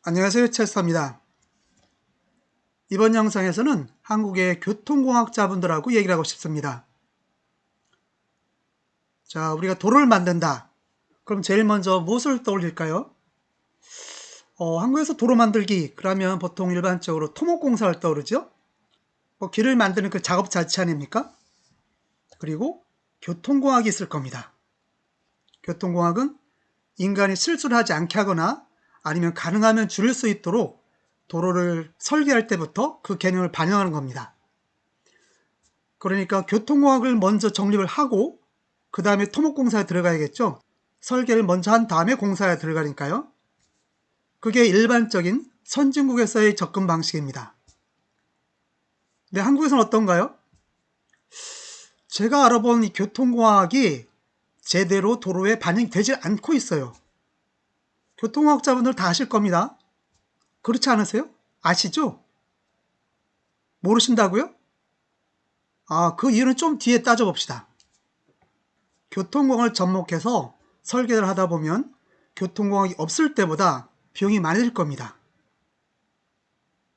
안녕하세요, 체스터입니다. 이번 영상에서는 한국의 교통공학자분들하고 얘기를 하고 싶습니다. 자, 우리가 도로를 만든다. 그럼 제일 먼저 무엇을 떠올릴까요? 한국에서 도로 만들기 그러면 보통 일반적으로 토목공사를 떠오르죠? 길을 만드는 그 작업 자체 아닙니까? 그리고 교통공학이 있을 겁니다. 교통공학은 인간이 실수를 하지 않게 하거나 아니면 가능하면 줄일 수 있도록 도로를 설계할 때부터 그 개념을 반영하는 겁니다. 그러니까 교통공학을 먼저 정립을 하고 그 다음에 토목공사에 들어가야겠죠. 설계를 먼저 한 다음에 공사에 들어가니까요. 그게 일반적인 선진국에서의 접근 방식입니다. 근데 한국에서는 어떤가요? 제가 알아본 이 교통공학이 제대로 도로에 반영이 되지 않고 있어요. 교통공학자분들 다 아실 겁니다. 그렇지 않으세요? 아시죠? 모르신다고요? 그 이유는 좀 뒤에 따져봅시다. 교통공학을 접목해서 설계를 하다 보면 교통공학이 없을 때보다 비용이 많이 들 겁니다.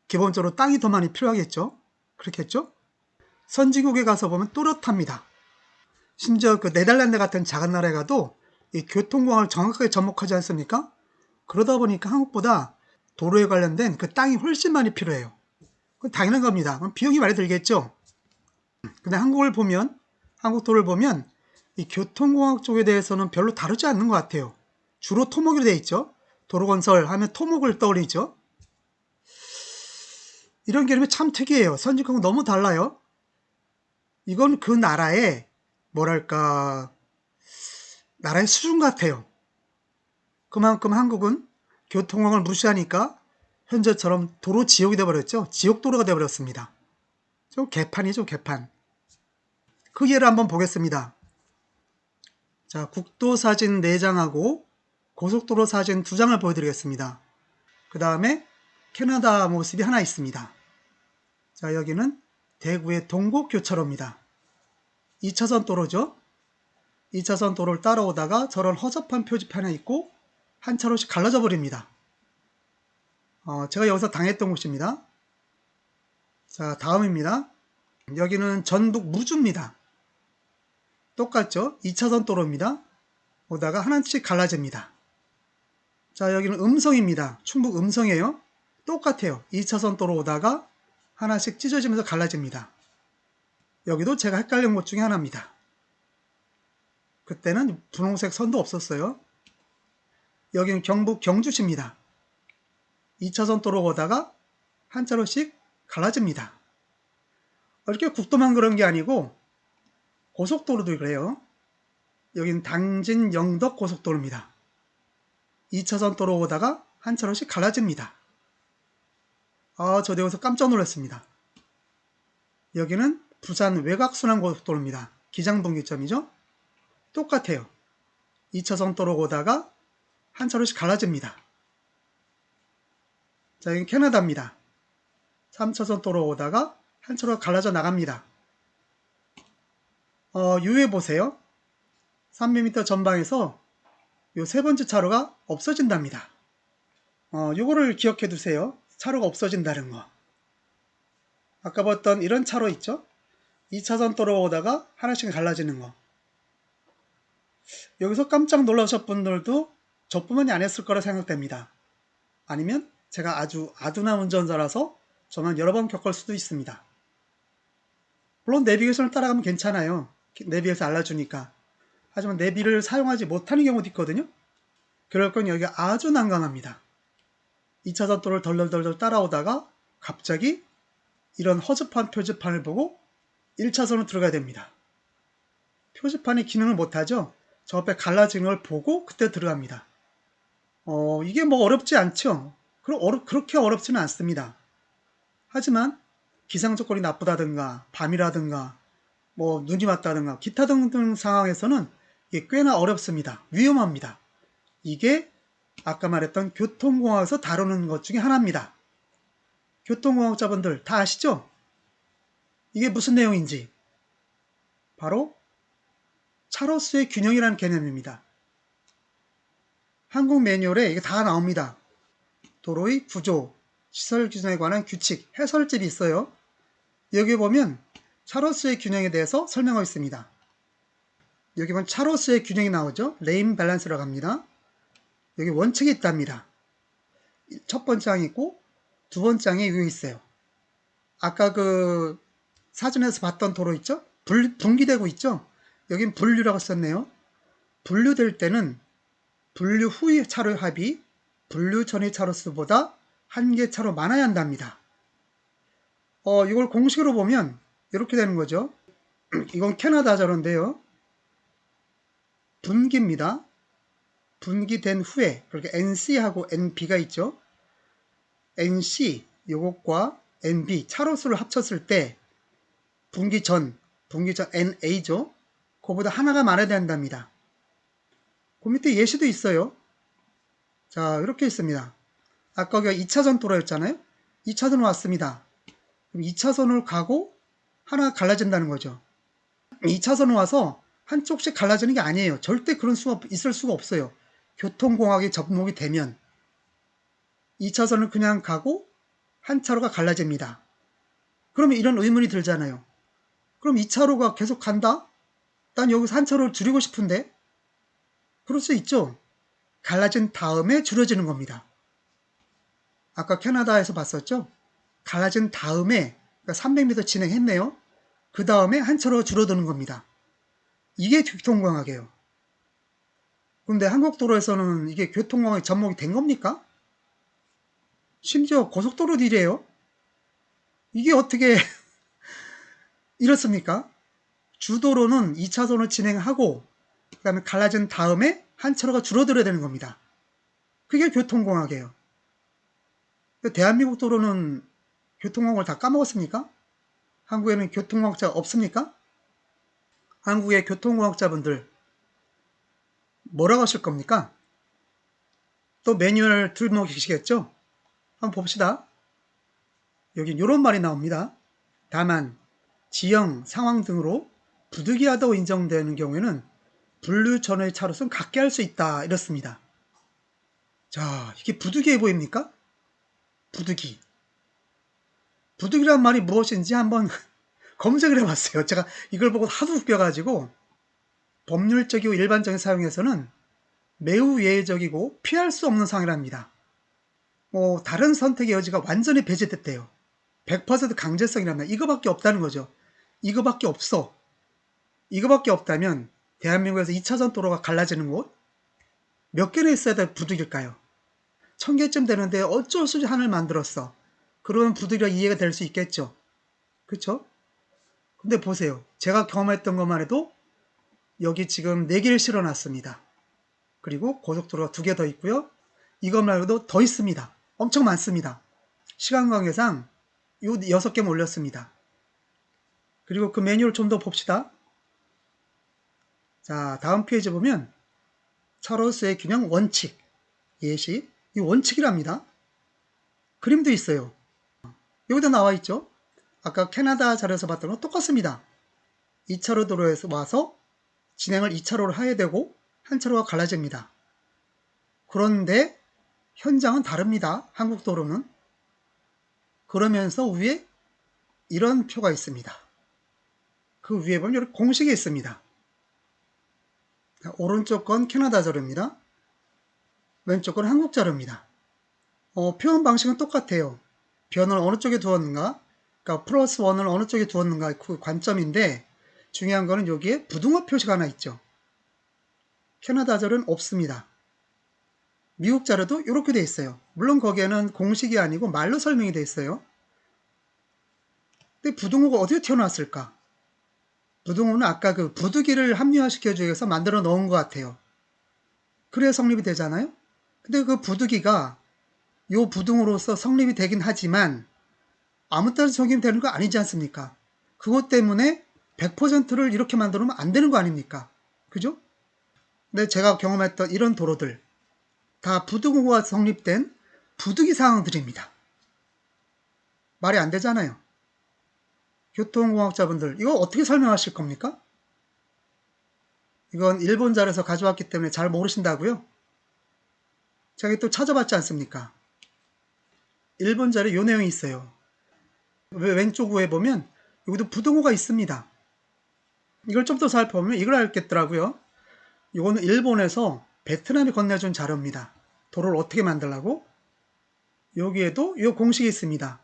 기본적으로 땅이 더 많이 필요하겠죠? 그렇겠죠? 선진국에 가서 보면 또렷합니다. 심지어 그 네덜란드 같은 작은 나라에 가도 이 교통공학을 정확하게 접목하지 않습니까? 그러다 보니까 한국보다 도로에 관련된 그 땅이 훨씬 많이 필요해요. 그건 당연한 겁니다. 그럼 비용이 많이 들겠죠? 근데 한국 도로를 보면 이 교통공학 쪽에 대해서는 별로 다루지 않는 것 같아요. 주로 토목으로 되어 있죠. 도로건설 하면 토목을 떠올리죠. 이런 개념이 참 특이해요. 선진국은 너무 달라요. 이건 그 나라의 뭐랄까 나라의 수준 같아요. 그만큼 한국은 교통공학을 무시하니까 현재처럼 도로 지옥이 되어버렸죠. 지옥도로가 되어버렸습니다. 좀 개판이죠, 개판. 그 예를 한번 보겠습니다. 자, 국도사진 4장하고 고속도로 사진 2장을 보여드리겠습니다. 그 다음에 캐나다 모습이 하나 있습니다. 자, 여기는 대구의 동곡교차로입니다. 2차선 도로죠. 2차선 도로를 따라오다가 저런 허접한 표지판이 있고 한 차로씩 갈라져 버립니다. 제가 여기서 당했던 곳입니다. 자, 다음입니다. 여기는 전북 무주입니다. 똑같죠? 2차선 도로입니다. 오다가 하나씩 갈라집니다. 자, 여기는 음성입니다. 충북 음성이에요. 똑같아요. 2차선 도로 오다가 하나씩 찢어지면서 갈라집니다. 여기도 제가 헷갈린 곳 중에 하나입니다. 그때는 분홍색 선도 없었어요. 여기는 경북 경주시입니다. 2차선 도로 오다가 한 차로씩 갈라집니다. 이렇게 국도만 그런 게 아니고 고속도로도 그래요. 여기는 당진 영덕 고속도로입니다. 2차선 도로 오다가 한 차로씩 갈라집니다. 저도 여기서 깜짝 놀랐습니다. 여기는 부산 외곽순환고속도로입니다. 기장분기점이죠. 똑같아요. 2차선 도로 오다가 한 차로씩 갈라집니다. 자, 여기 캐나다입니다. 3차선 도로 오다가 한 차로 갈라져 나갑니다. 유에 보세요. 300m 전방에서 요 세 번째 차로가 없어진답니다. 요거를 기억해 두세요. 차로가 없어진다는 거. 아까 봤던 이런 차로 있죠? 2차선 도로 오다가 하나씩 갈라지는 거. 여기서 깜짝 놀라셨 분들도 저뿐만이 아니었을 거라 생각됩니다. 아니면 제가 아주 아둔한 운전자라서 저만 여러 번 겪을 수도 있습니다. 물론 내비게이션을 따라가면 괜찮아요. 내비에서 알려주니까. 하지만 내비를 사용하지 못하는 경우도 있거든요. 그럴 건 여기가 아주 난감합니다. 2차선 도로를 덜덜덜 따라오다가 갑자기 이런 허접한 표지판을 보고 1차선으로 들어가야 됩니다. 표지판이 기능을 못하죠. 저 앞에 갈라지는 걸 보고 그때 들어갑니다. 이게 뭐 어렵지 않죠. 그렇게 어렵지는 않습니다. 하지만 기상 조건이 나쁘다든가 밤이라든가 뭐 눈이 왔다든가 기타 등등 상황에서는 이게 꽤나 어렵습니다. 위험합니다. 이게 아까 말했던 교통공학에서 다루는 것 중에 하나입니다. 교통공학자분들 다 아시죠? 이게 무슨 내용인지 바로 차로수의 균형이라는 개념입니다. 한국 매뉴얼에 이게 다 나옵니다. 도로의 구조, 시설 기준에 관한 규칙, 해설집이 있어요. 여기 보면 차로수의 균형에 대해서 설명하고 있습니다. 여기 보면 차로수의 균형이 나오죠. 레인 밸런스라고 합니다. 여기 원칙이 있답니다. 첫 번째 장이 있고 두 번째 장에 이거 있어요. 아까 그 사진에서 봤던 도로 있죠? 분기되고 있죠? 여긴 분류라고 썼네요. 분류될 때는 분류 후의 차로 합이 분류 전의 차로수보다 한 개 차로 많아야 한답니다. 이걸 공식으로 보면 이렇게 되는 거죠. 이건 캐나다 자료인데요. 분기입니다. 분기된 후에 그렇게 NC하고 NB가 있죠. NC 요것과 NB 차로수를 합쳤을 때 분기 전 NA죠. 그거보다 하나가 많아야 된답니다. 그 밑에 예시도 있어요. 자, 이렇게 있습니다. 아까 우리가 2차선 도로였잖아요. 2차선 왔습니다. 그럼 2차선을 가고 하나 갈라진다는 거죠. 2차선 와서 한쪽씩 갈라지는 게 아니에요. 절대 그런 수가 있을 수가 없어요. 교통공학이 접목이 되면 2차선을 그냥 가고 한 차로가 갈라집니다. 그러면 이런 의문이 들잖아요. 그럼 2차로가 계속 간다? 난 여기서 한 차로를 줄이고 싶은데? 그럴 수 있죠. 갈라진 다음에 줄여지는 겁니다. 아까 캐나다에서 봤었죠? 갈라진 다음에 300m 진행했네요. 그 다음에 한 차로 줄어드는 겁니다. 이게 교통공학이에요. 그런데 한국도로에서는 이게 교통공학이 접목이 된 겁니까? 심지어 고속도로도 이래요. 이게 어떻게 이렇습니까? 주도로는 2차선을 진행하고 그 다음에 갈라진 다음에 한 차로가 줄어들어야 되는 겁니다. 그게 교통공학이에요. 대한민국 도로는 교통공학을 다 까먹었습니까? 한국에는 교통공학자가 없습니까? 한국의 교통공학자분들 뭐라고 하실 겁니까? 또 매뉴얼 들고 계시겠죠? 한번 봅시다. 여기 이런 말이 나옵니다. 다만 지형, 상황 등으로 부득이하다고 인정되는 경우에는 분류 전의 차로선 갖게 할 수 있다. 이렇습니다. 자, 이게 부득이해 보입니까? 부득이. 부득이란 말이 무엇인지 한번 검색을 해봤어요. 제가 이걸 보고 하도 웃겨가지고 법률적이고 일반적인 사용에서는 매우 예외적이고 피할 수 없는 상황이랍니다. 다른 선택의 여지가 완전히 배제됐대요. 100% 강제성이란다. 이거밖에 없다는 거죠. 이거밖에 없어. 이거밖에 없다면 대한민국에서 2차선 도로가 갈라지는 곳 몇 개나 있어야 될 부득일까요? 1000개쯤 되는데 어쩔 수 없이 하나를 만들었어. 그러면 부득이가 이해가 될 수 있겠죠. 그쵸? 근데 보세요. 제가 경험했던 것만 해도 여기 지금 4개를 실어놨습니다. 그리고 고속도로가 2개 더 있고요. 이것 말고도 더 있습니다. 엄청 많습니다. 시간 관계상 요 6개 올렸습니다. 그리고 그 메뉴를 좀 더 봅시다. 자, 다음 페이지 보면 차로수의 균형 원칙, 예시, 이 원칙이랍니다. 그림도 있어요. 여기다 나와 있죠. 아까 캐나다 자료에서 봤던 거 똑같습니다. 2차로 도로에서 와서 진행을 2차로로 해야 되고 한 차로가 갈라집니다. 그런데 현장은 다릅니다. 한국 도로는. 그러면서 위에 이런 표가 있습니다. 그 위에 보면 이렇게 공식이 있습니다. 오른쪽 건 캐나다 자료입니다. 왼쪽 건 한국 자료입니다. 표현 방식은 똑같아요. 변을 어느 쪽에 두었는가, 그러니까 플러스 원을 어느 쪽에 두었는가 그 관점인데 중요한 거는 여기에 부등호 표시가 하나 있죠. 캐나다 자료는 없습니다. 미국 자료도 이렇게 돼 있어요. 물론 거기에는 공식이 아니고 말로 설명이 돼 있어요. 근데 부등호가 어디에 튀어나왔을까? 부등호는 아까 그 부득이를 합리화시켜주기 위해서 만들어 놓은 것 같아요. 그래야 성립이 되잖아요. 근데 그 부득이가 요 부등호로서 성립이 되긴 하지만 아무 따라 성립이 되는 거 아니지 않습니까? 그것 때문에 100%를 이렇게 만들어 놓으면 안 되는 거 아닙니까? 그죠? 근데 제가 경험했던 이런 도로들 다 부등호가 성립된 부득이 상황들입니다. 말이 안 되잖아요. 교통공학자분들 이거 어떻게 설명하실 겁니까? 이건 일본 자료에서 가져왔기 때문에 잘 모르신다고요? 제가 또 찾아봤지 않습니까? 1번 자리에 요 내용이 있어요. 왼쪽 우에 보면 여기도 부등호가 있습니다. 이걸 좀 더 살펴보면 이걸 알겠더라고요. 이거는 일본에서 베트남이 건네준 자료입니다. 도로를 어떻게 만들라고? 여기에도 이 공식이 있습니다.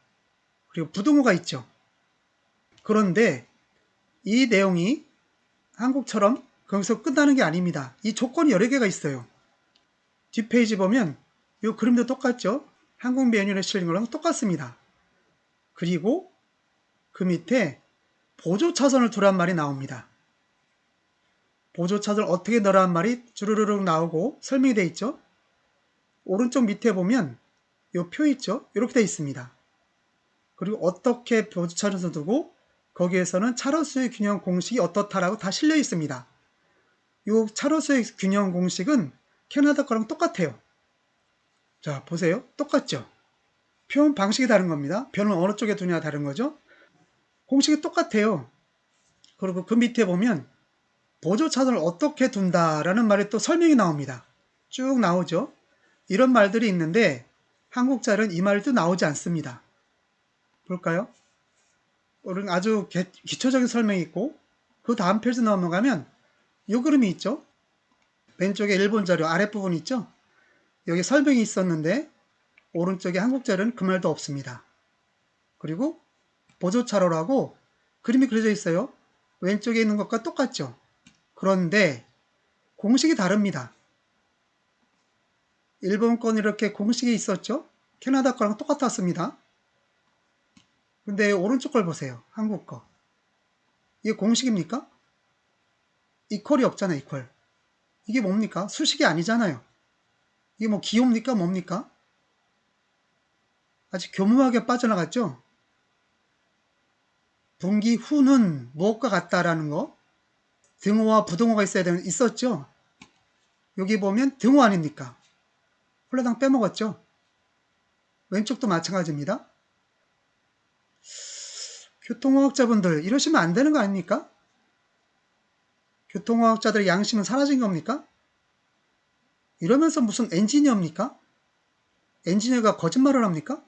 그리고 부등호가 있죠. 그런데 이 내용이 한국처럼 거기서 끝나는 게 아닙니다. 이 조건이 여러 개가 있어요. 뒷페이지 보면 이 그림도 똑같죠? 한국 메뉴에 실린 거랑 똑같습니다. 그리고 그 밑에 보조차선을 두란 말이 나옵니다. 보조차선을 어떻게 넣으란 말이 주르르륵 나오고 설명이 되어 있죠? 오른쪽 밑에 보면 이 표 있죠? 이렇게 되어 있습니다. 그리고 어떻게 보조차선을 두고 거기에서는 차로수의 균형 공식이 어떻다라고 다 실려 있습니다. 이 차로수의 균형 공식은 캐나다 거랑 똑같아요. 자, 보세요. 똑같죠? 표현 방식이 다른 겁니다. 표현을 어느 쪽에 두냐가 다른 거죠. 공식이 똑같아요. 그리고 그 밑에 보면 보조차선을 어떻게 둔다라는 말이 또 설명이 나옵니다. 쭉 나오죠. 이런 말들이 있는데 한국자는 이 말도 나오지 않습니다. 볼까요? 오늘 아주 기초적인 설명이 있고 그 다음 페이지 넘어가면 이 그림이 있죠. 왼쪽에 일본 자료 아랫부분 있죠. 여기 설명이 있었는데 오른쪽에 한국 자료는 그 말도 없습니다. 그리고 보조차로라고 그림이 그려져 있어요. 왼쪽에 있는 것과 똑같죠. 그런데 공식이 다릅니다. 일본 건 이렇게 공식이 있었죠. 캐나다 거랑 똑같았습니다. 근데 오른쪽 걸 보세요. 한국 거. 이게 공식입니까? 이퀄이 없잖아요. 이퀄. 이게 뭡니까? 수식이 아니잖아요. 이게 뭐 기호입니까? 뭡니까? 아주 교묘하게 빠져나갔죠? 분기 후는 무엇과 같다라는 거. 등호와 부등호가 있었죠? 여기 보면 등호 아닙니까? 홀라당 빼먹었죠? 왼쪽도 마찬가지입니다. 교통화학자분들 이러시면 안 되는 거 아닙니까? 교통화학자들의 양심은 사라진 겁니까? 이러면서 무슨 엔지니어입니까? 엔지니어가 거짓말을 합니까?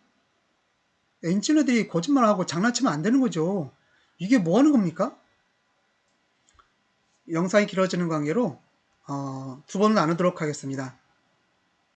엔지니어들이 거짓말하고 장난치면 안 되는 거죠. 이게 뭐 하는 겁니까? 영상이 길어지는 관계로 두 번을 나누도록 하겠습니다.